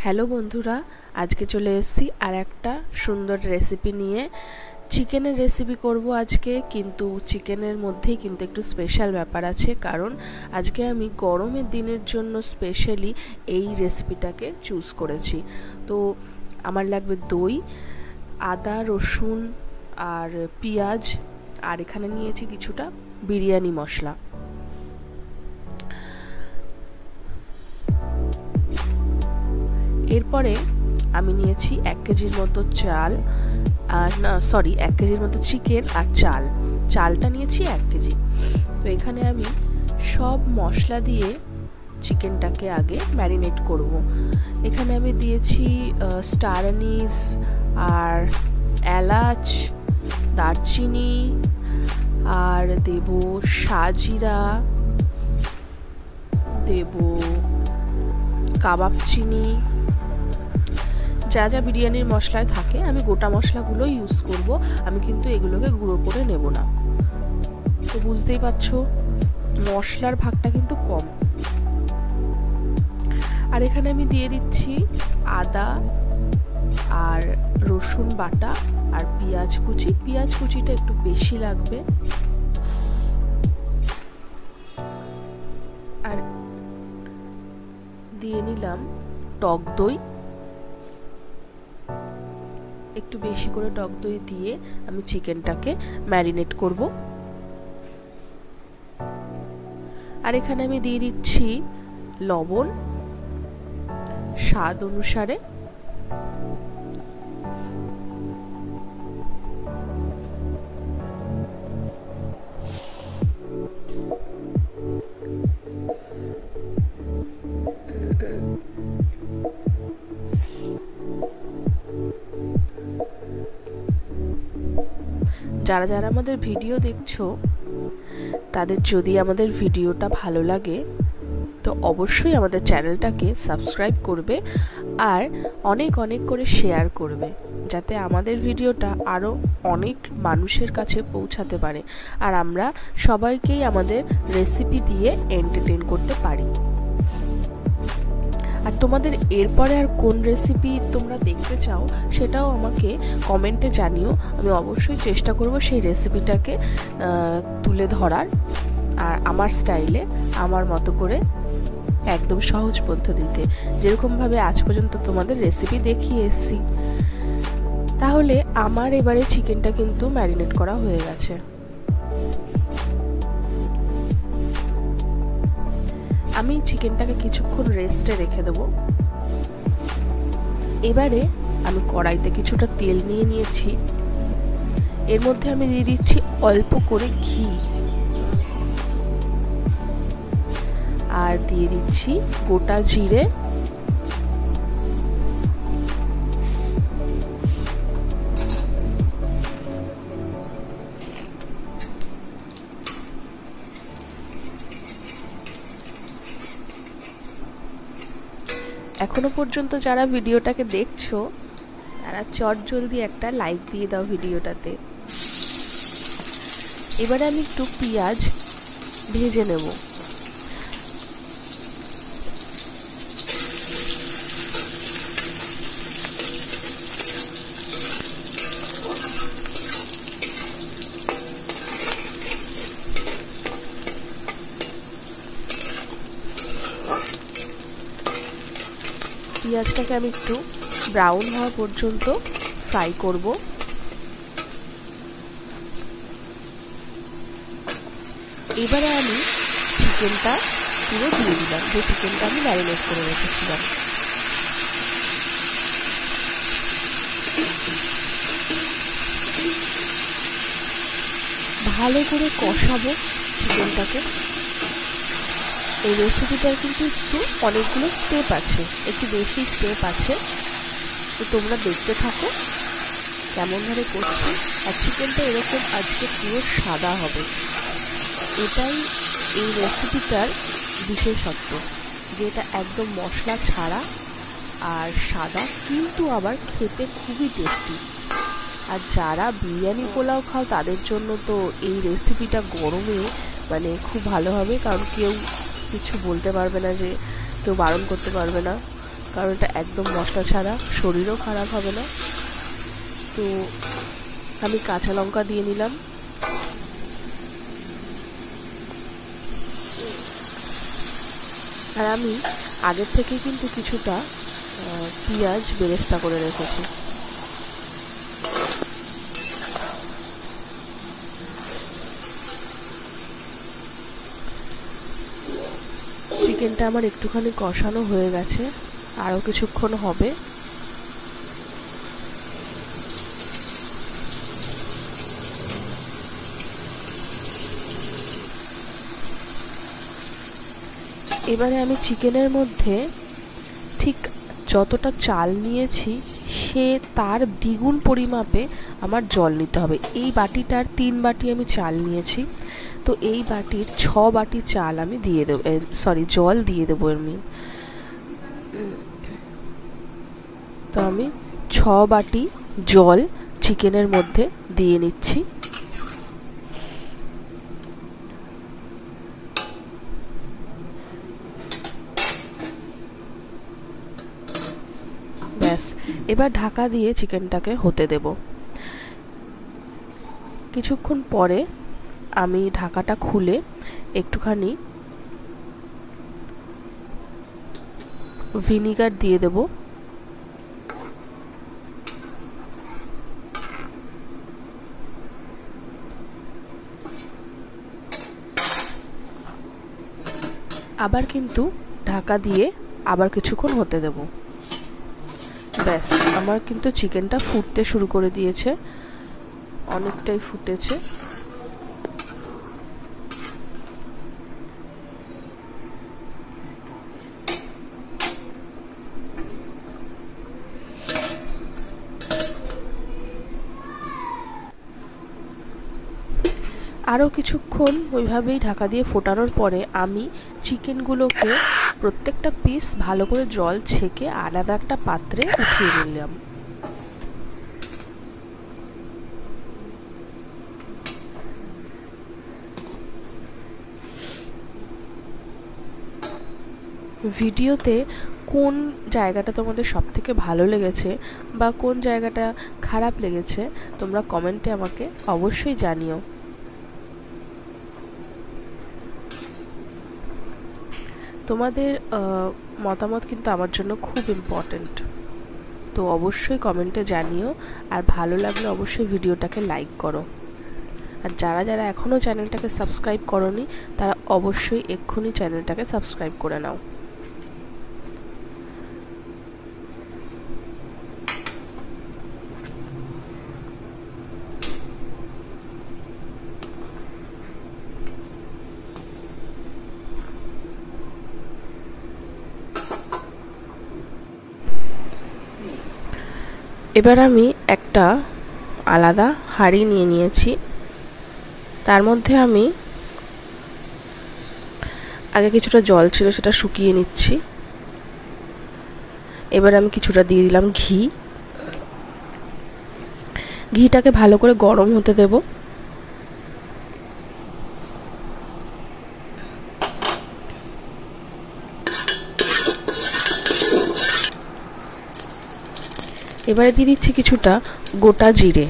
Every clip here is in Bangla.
হ্যালো বন্ধুরা, আজকে চলে এসেছি আর একটা সুন্দর রেসিপি নিয়ে। চিকেনের রেসিপি করব আজকে, কিন্তু চিকেনের মধ্যেই কিন্তু একটু স্পেশাল ব্যাপার আছে, কারণ আজকে আমি গরমের দিনের জন্য স্পেশালি এই রেসিপিটাকে চুজ করেছি। তো আমার লাগবে দই, আদা, রসুন আর পেঁয়াজ, আর এখানে নিয়েছি কিছুটা বিরিয়ানি মশলা। এরপরে আমি নিয়েছি 1 কেজির মতো চাল, আর না সরি 1 কেজির মতো চিকেন আর চালটা নিয়েছি 1 কেজি। তো এখানে আমি সব মশলা দিয়ে চিকেনটাকে আগে ম্যারিনেট করব। এখানে আমি দিয়েছি স্টার অ্যানিস আর এলাচ, দারচিনি, আর দেব সাজিরা, দেব কাবাব চিনি, যা যা বিরিয়ানির মশলায় থাকে আমি গোটা মশলাগুলো ইউজ করব। আমি কিন্তু এগুলোকে গুঁড়ো করে নেব না। তো বুঝতেই পারছো মশলার ভাগটা কিন্তু কম। আর এখানে আমি দিয়ে দিচ্ছি আদা আর রসুন বাটা আর পেঁয়াজ কুচিটা একটু বেশি লাগবে। আর দিয়ে নিলাম টক দই, একটু বেশি করে টক দই দিয়ে আমি চিকেনটাকে ম্যারিনেট করব। আর এখানে আমি দিয়ে দিচ্ছি লবণ স্বাদ অনুসারে, যারা যারা আমাদের ভিডিও দেখছো তাদের যদি আমাদের ভিডিওটা ভালো লাগে তো অবশ্যই আমাদের চ্যানেলটাকে সাবস্ক্রাইব করবে আর অনেক অনেক করে শেয়ার করবে, যাতে আমাদের ভিডিওটা আরও অনেক মানুষের কাছে পৌঁছাতে পারে আর আমরা সবাইকেই আমাদের রেসিপি দিয়ে এন্টারটেইন করতে পারি। আর তোমাদের এরপরে আর কোন রেসিপি তোমরা দেখতে চাও সেটাও আমাকে কমেন্টে জানিও। আমি অবশ্যই চেষ্টা করব সেই রেসিপিটাকে তুলে ধরার, আর আমার স্টাইলে আমার মতো করে একদম সহজ পদ্ধতিতে, যেরকমভাবে আজ পর্যন্ত তোমাদের রেসিপি দেখিয়ে এসেছি। তাহলে আমার এবারে চিকেনটা কিন্তু ম্যারিনেট করা হয়ে গেছে। আমি চিকেনটাকে কিছুক্ষণ রেস্টে রেখে দেবো। এবারে আমি কড়াইতে কিছুটা তেল নিয়ে নিয়েছি, এর মধ্যে আমি দিয়ে দিচ্ছি অল্প করে ঘি, আর দিয়ে দিচ্ছি গোটা জিরে, এখনো পর্যন্ত যারা ভিডিওটাকে দেখছো তারা চটজলদি একটা লাইক দিয়ে দাও ভিডিওটাতে। এবারে আমি একটু পেঁয়াজ ভেজে নেব। পেঁয়াজটাকে আমি একটু ব্রাউন হওয়া পর্যন্ত ফ্রাই করব। এবারে আমি চিকেনটা পুরো দিয়ে দিলাম, যে চিকেনটা আমি ম্যারিনেট করে রেখেছিলাম। ভালো করে কষাবো চিকেনটাকে। এই রেসিপিটার কিন্তু একটু অনেকগুলো স্টেপ আছে, একটু বেশি স্টেপ আছে, তো তোমরা দেখতে থাকো কেমন ভাবে করছি। আর চিকেনটা এরকম আজকে পুরো সাদা হবে, এটাই এই রেসিপিটার বিশেষত্ব, যে এটা একদম মশলা ছাড়া আর সাদা, কিন্তু আবার খেতে খুবই টেস্টি। আর যারা বিরিয়ানি পোলাও খাও তাদের জন্য তো এই রেসিপিটা গরমে মানে খুব ভালো হবে, কারণ কেউ কিছু বলতে পারবে না, যে কেউ বারণ করতে পারবে না। কারণ এটা একদম মশলা ছাড়া, শরীরও খারাপ হবে না। তো আমি কাঁচা লঙ্কা দিয়ে নিলাম, আর আমি আগের থেকে কিন্তু কিছুটা পেঁয়াজ বেরেস্তা করে রেখেছি। চিকেনটা আমার একটুখানি কষানো হয়ে গেছে, আরও কিছুক্ষণ হবে। এবারে আমি চিকেনের মধ্যে ঠিক যতটা চাল নিয়েছি সে তার দ্বিগুণ পরিমাপে আমার জল নিতে হবে। এই বাটিটার 3 বাটি আমি চাল নিয়েছি, তো এই বাটির 6 বাটি চাল আমি দিয়ে দেবো, জল দিয়ে দেবো আমি। তো আমি 6 বাটি জল চিকেনের মধ্যে দিয়ে নিচ্ছি। ব্যাস, এবার ঢাকা দিয়ে চিকেনটাকে হতে দেব। কিছুক্ষণ পরে আমি ঢাকাটা খুলে একটুখানি ভিনিগার দিয়ে দেব। আবার কিন্তু ঢাকা দিয়ে আবার কিছুক্ষণ হতে দেব। ব্যাস, আমার কিন্তু চিকেনটা ফুটতে শুরু করে দিয়েছে, অনেকটাই ফুটেছে। আরও কিছুক্ষণ ওইভাবেই ঢাকা দিয়ে ফোটানোর পরে আমি চিকেনগুলোকে প্রত্যেকটা পিস ভালো করে জল ছেঁকে আলাদা একটা পাত্রে উঠিয়ে নিলাম। ভিডিওতে কোন জায়গাটা তোমাদের সবথেকে ভালো লেগেছে বা কোন জায়গাটা খারাপ লেগেছে তোমরা কমেন্টে আমাকে অবশ্যই জানিও। তোমাদের মতামত কিন্তু আমার জন্য খুব ইম্পর্ট্যান্ট, তো অবশ্যই কমেন্টে জানিও। আর ভালো লাগলে অবশ্যই ভিডিওটাকে লাইক করো। আর যারা যারা এখনও চ্যানেলটাকে সাবস্ক্রাইব করোনি তারা অবশ্যই এক্ষুনি চ্যানেলটাকে সাবস্ক্রাইব করে নাও। এবার আমি একটা আলাদা হাঁড়ি নিয়ে নিয়েছি, তার মধ্যে আমি আগে কিছুটা জল ছিল সেটা শুকিয়ে নিচ্ছি। এবার আমি কিছুটা দিয়ে দিলাম ঘি, ঘিটাকে ভালো করে গরম হতে দেব। এবারে দিয়ে দিচ্ছি কিছুটা গোটা জিরে,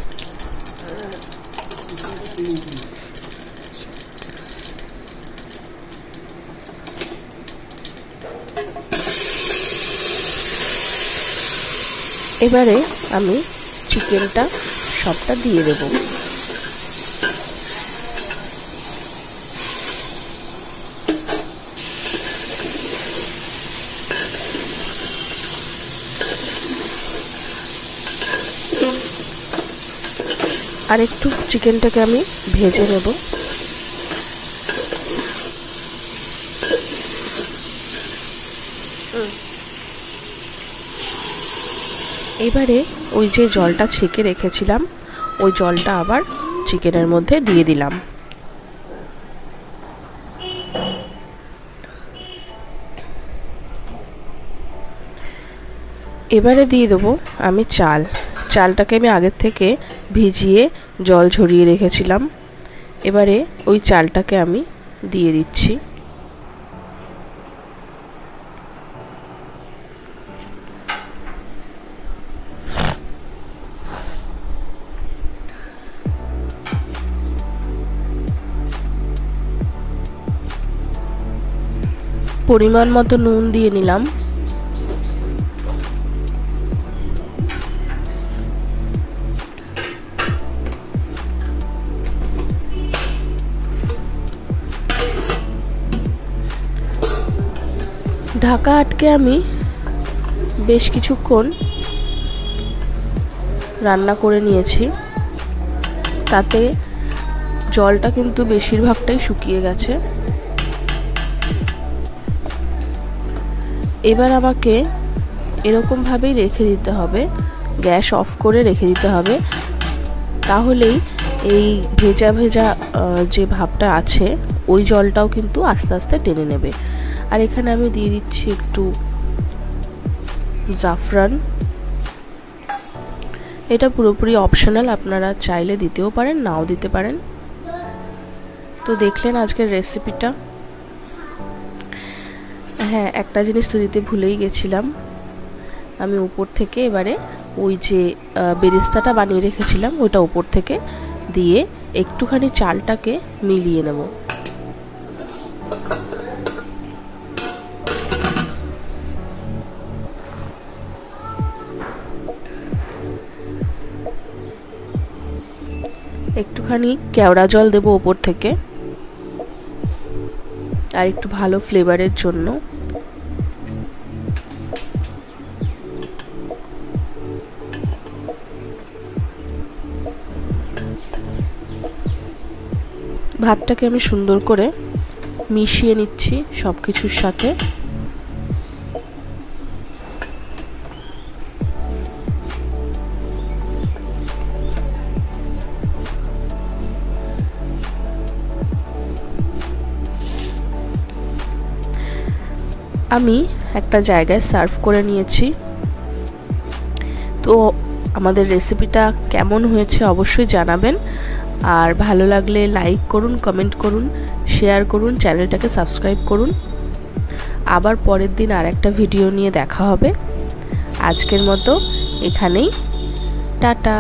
এবারে আমি চিকেনটা সবটা দিয়ে দেব। আর একটু চিকেনটাকে আমি ভেজে নেব। এবারে ওই যে জলটা ছেঁকে রেখেছিলাম ওই জলটা আবার চিকেনের মধ্যে দিয়ে দিলাম। এবারে দিয়ে দেবো আমি চালটাকে আমি আগের থেকে ভিজিয়ে জল ঝরিয়ে রেখেছিলাম। এবারে ওই চালটাকে আমি দিয়ে দিচ্ছি। পরিমাণ মতো নুন দিয়ে নিলাম। ঢাকা আটকে আমি বেশ কিছুক্ষণ রান্না করে নিয়েছি। তাতে জলটা কিন্তু বেশিরভাগটাই শুকিয়ে গেছে। এবার আমাকে এরকম ভাবেই রেখে দিতে হবে, গ্যাস অফ করে রেখে দিতে হবে। তাহলেই এই ভেজা ভেজা যে ভাবটা আছে ওই জলটাও কিন্তু আস্তে আস্তে টেনে নেবে। আর এখানে আমি দিয়ে দিচ্ছি একটু জাফরান। এটা পুরোপুরি অপশনাল, আপনারা চাইলে দিতেও পারেন, নাও দিতে পারেন। তো দেখলেন আজকের রেসিপিটা। হ্যাঁ, একটা জিনিস তো দিতে ভুলেই গেছিলাম, আমি উপর থেকে এবারে ওই যে বেরেস্তাটা বানিয়ে রেখেছিলাম ওইটা উপর থেকে দিয়ে একটুখানি চালটাকে মিলিয়ে নেব। একটুখানি কেওড়া জল দেব ওপর থেকে, আর একটু ভালো ফ্লেভারের জন্য। ভাতটাকে আমি সুন্দর করে মিশিয়ে নিচ্ছি সব কিছুর সাথে। আমি একটা জায়গায় সার্ভ করে নিয়েছি। তো আমাদের রেসিপিটা কেমন হয়েছে অবশ্যই জানাবেন, আর ভালো লাগলে লাইক করুন, কমেন্ট করুন, শেয়ার করুন, চ্যানেলটাকে সাবস্ক্রাইব করুন। আবার পরের দিন আর একটা ভিডিও নিয়ে দেখা হবে। আজকের মতো এখানেই, টাটা।